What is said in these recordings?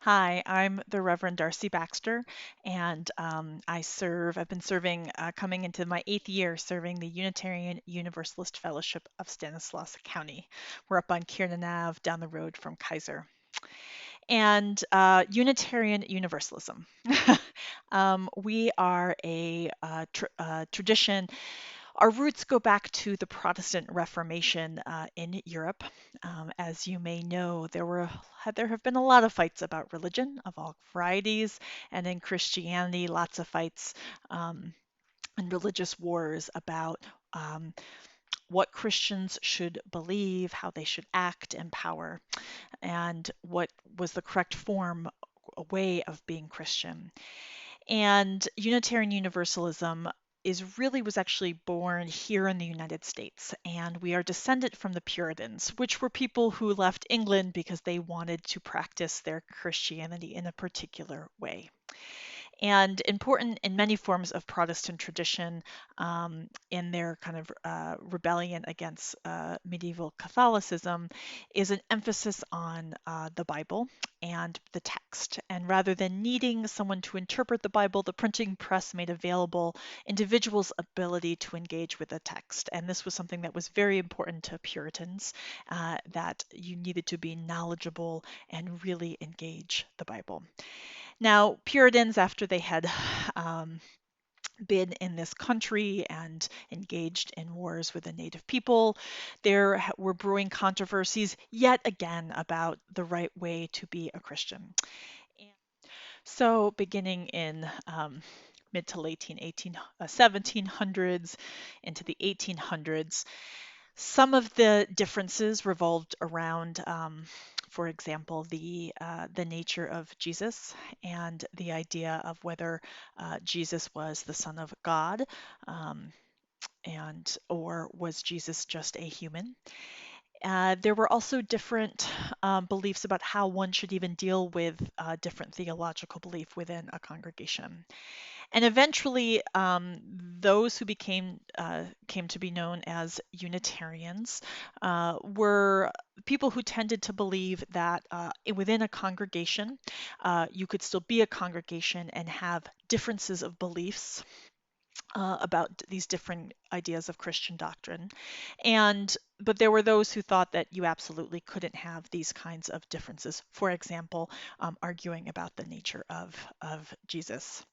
Hi, I'm the Reverend Darcy Baxter, and I've been serving, coming into my 8th year, serving the Unitarian Universalist Fellowship of Stanislaus County. We're up on Kiernan Ave, down the road from Kaiser. And Unitarian Universalism. We are a tradition. Our roots go back to the Protestant Reformation in Europe. As you may know, there have been a lot of fights about religion of all varieties, and in Christianity, lots of fights and religious wars about what Christians should believe, how they should act in power, and what was the correct form, a way of being Christian. And Unitarian Universalism was actually born here in the United States, and we are descendant from the Puritans, which were people who left England because they wanted to practice their Christianity in a particular way. And important in many forms of Protestant tradition, in their kind of rebellion against medieval Catholicism, is an emphasis on the Bible and the text. And rather than needing someone to interpret the Bible, the printing press made available individuals' ability to engage with the text. And this was something that was very important to Puritans, that you needed to be knowledgeable and really engage the Bible. Now, Puritans, after they had been in this country and engaged in wars with the native people, there were brewing controversies yet again about the right way to be a Christian. So, beginning in mid to late 1700s into the 1800s, some of the differences revolved around, for example, the nature of Jesus and the idea of whether Jesus was the Son of God, um, and or was Jesus just a human. There were also different beliefs about how one should even deal with different theological belief within a congregation. And eventually, those who came to be known as Unitarians were people who tended to believe that within a congregation, you could still be a congregation and have differences of beliefs about these different ideas of Christian doctrine. But there were those who thought that you absolutely couldn't have these kinds of differences. For example, arguing about the nature of Jesus.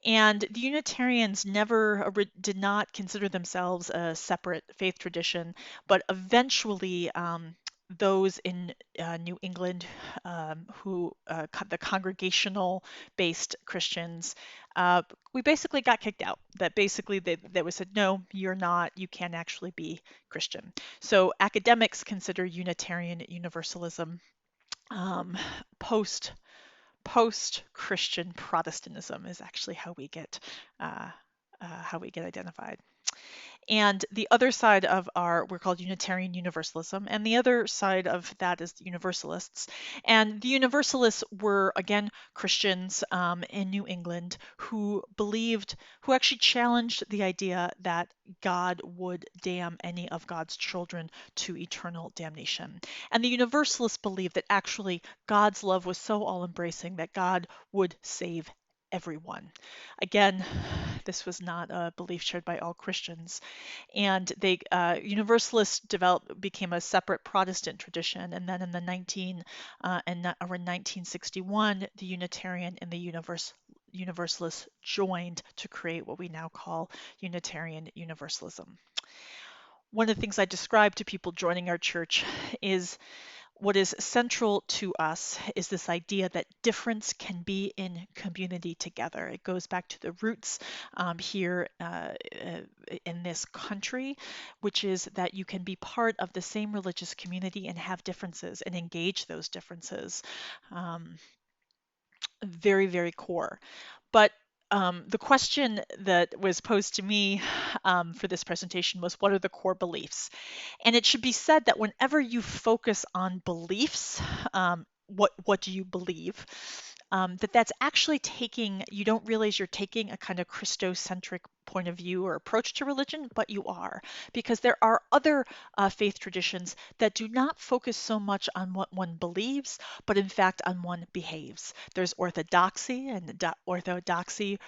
And the Unitarians never did not consider themselves a separate faith tradition, but eventually those in New England, the congregational based Christians, we basically got kicked out. That basically they was said, no, you're not, you can't actually be Christian. So academics consider Unitarian Universalism um, post post-Christian Protestantism is actually uh, how we get identified. And the other side of we're called Unitarian Universalism, and the other side of that is the Universalists. And the Universalists were, again, Christians in New England who actually challenged the idea that God would damn any of God's children to eternal damnation. And the Universalists believed that actually God's love was so all embracing that God would save everyone. Again, this was not a belief shared by all Christians, and they Universalists became a separate Protestant tradition, and then in the around 1961, the Unitarian and the Universalists joined to create what we now call Unitarian Universalism. One of the things I describe to people joining our church is what is central to us is this idea that difference can be in community together. It goes back to the roots here in this country, which is that you can be part of the same religious community and have differences and engage those differences. Very, very core. But the question that was posed to me for this presentation was, what are the core beliefs? And it should be said that whenever you focus on beliefs, what do you believe? that's actually taking, you don't realize you're taking a kind of Christocentric point of view or approach to religion, but you are, because there are other faith traditions that do not focus so much on what one believes, but in fact on one behaves. There's orthodoxy, and orthodoxy,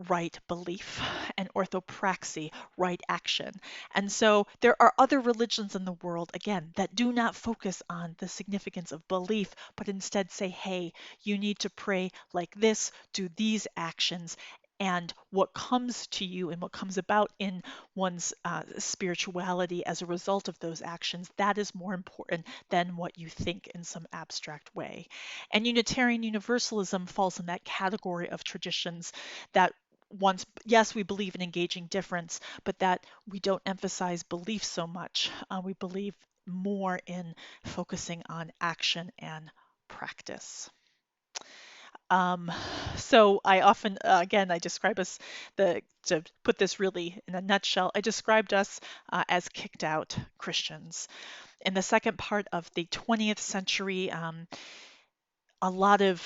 right belief, and orthopraxy, right action. And so there are other religions in the world, again, that do not focus on the significance of belief, but instead say, hey, you need to pray like this, do these actions. And what comes to you and what comes about in one's spirituality as a result of those actions, that is more important than what you think in some abstract way. And Unitarian Universalism falls in that category of traditions that once, yes, we believe in engaging difference, but that we don't emphasize belief so much. We believe more in focusing on action and practice. Um, so I often, again, I describe us, to put this really in a nutshell, I described us as kicked out Christians. In the second part of the 20th century, a lot of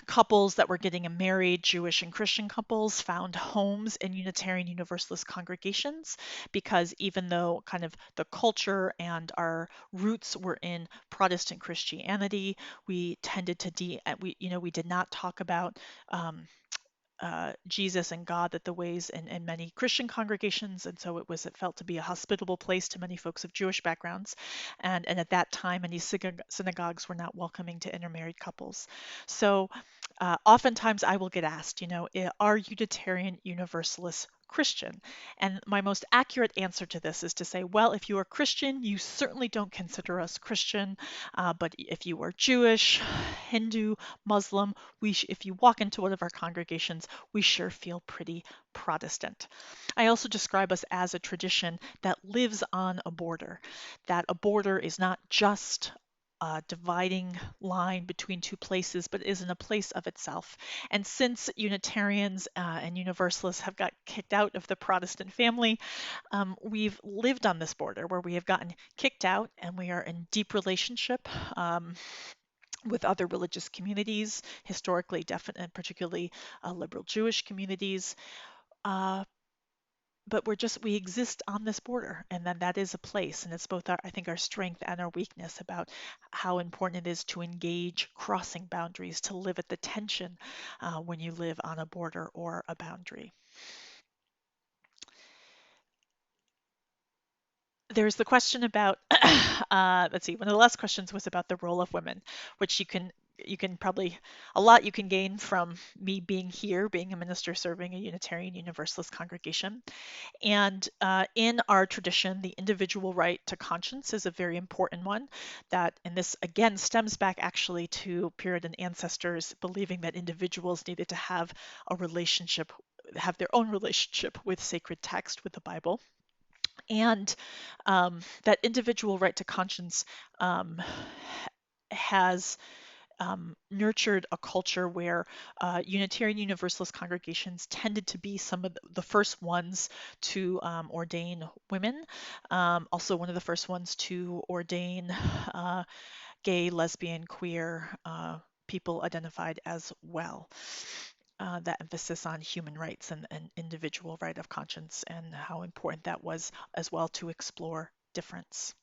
couples that were getting married, Jewish and Christian couples, found homes in Unitarian Universalist congregations, because even though kind of the culture and our roots were in Protestant Christianity, we tended to we did not talk about Jesus and God that the ways in many Christian congregations, and so it felt to be a hospitable place to many folks of Jewish backgrounds, and at that time many synagogues were not welcoming to intermarried couples. So oftentimes I will get asked, are Unitarian Universalists Christian? And my most accurate answer to this is to say, well, if you are Christian, you certainly don't consider us Christian, but if you are Jewish, Hindu, Muslim, if you walk into one of our congregations, we sure feel pretty Protestant. I also describe us as a tradition that lives on a border, that a border is not just a dividing line between two places, but is in a place of itself. And since Unitarians and Universalists have got kicked out of the Protestant family, we've lived on this border where we have gotten kicked out and we are in deep relationship. With other religious communities, historically, definitely, particularly liberal Jewish communities. Uh, but we exist on this border, and then that is a place, and it's both I think our strength and our weakness about how important it is to engage crossing boundaries, to live at the tension when you live on a border or a boundary. There's the question about let's see, one of the last questions was about the role of women, which you can probably a lot you can gain from me being here, being a minister serving a Unitarian Universalist congregation. And in our tradition, the individual right to conscience is a very important one. And this again stems back actually to Puritan ancestors believing that individuals needed to have their own relationship with sacred text, with the Bible. And that individual right to conscience um, has nurtured a culture where Unitarian Universalist congregations tended to be some of the first ones to ordain women, also one of the first ones to ordain gay, lesbian, queer people identified as well. That emphasis on human rights and individual right of conscience, and how important that was as well to explore difference.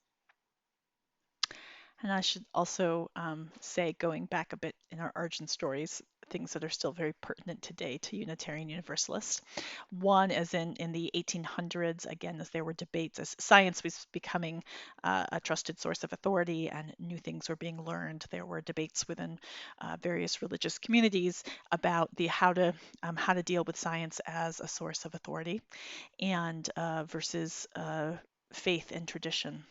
And I should also say, going back a bit in our origin stories, things that are still very pertinent today to Unitarian Universalists. One, as in the 1800s, again, as there were debates, as science was becoming a trusted source of authority and new things were being learned, there were debates within various religious communities about how to deal with science as a source of authority and versus faith and tradition.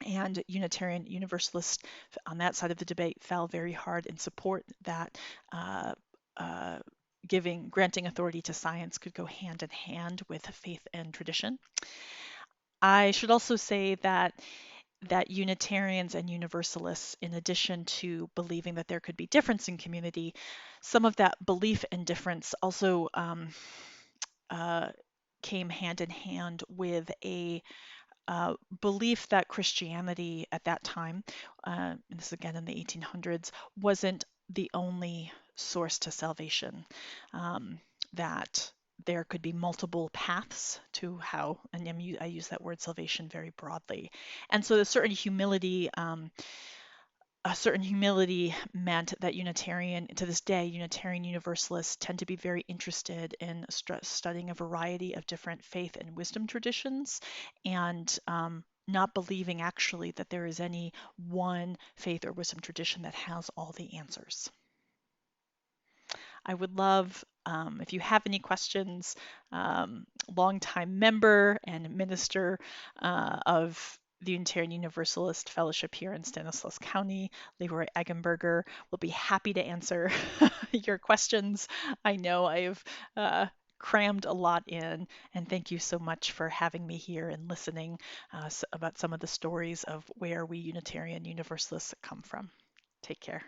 And Unitarian Universalists on that side of the debate fell very hard in support that uh, uh, granting authority to science could go hand in hand with faith and tradition. I should also say that Unitarians and Universalists, in addition to believing that there could be difference in community, some of that belief in difference also uh, came hand in hand with a belief that Christianity at that time, and this is again in the 1800s, wasn't the only source to salvation, that there could be multiple paths to how, and I use that word salvation very broadly. And so a certain humility meant that to this day, Unitarian Universalists tend to be very interested in studying a variety of different faith and wisdom traditions, and not believing actually that there is any one faith or wisdom tradition that has all the answers. I would love, if you have any questions, longtime member and minister of the Unitarian Universalist Fellowship here in Stanislaus County, Leroy Eggenberger, will be happy to answer your questions. I know I've crammed a lot in, and thank you so much for having me here and listening about some of the stories of where we Unitarian Universalists come from. Take care.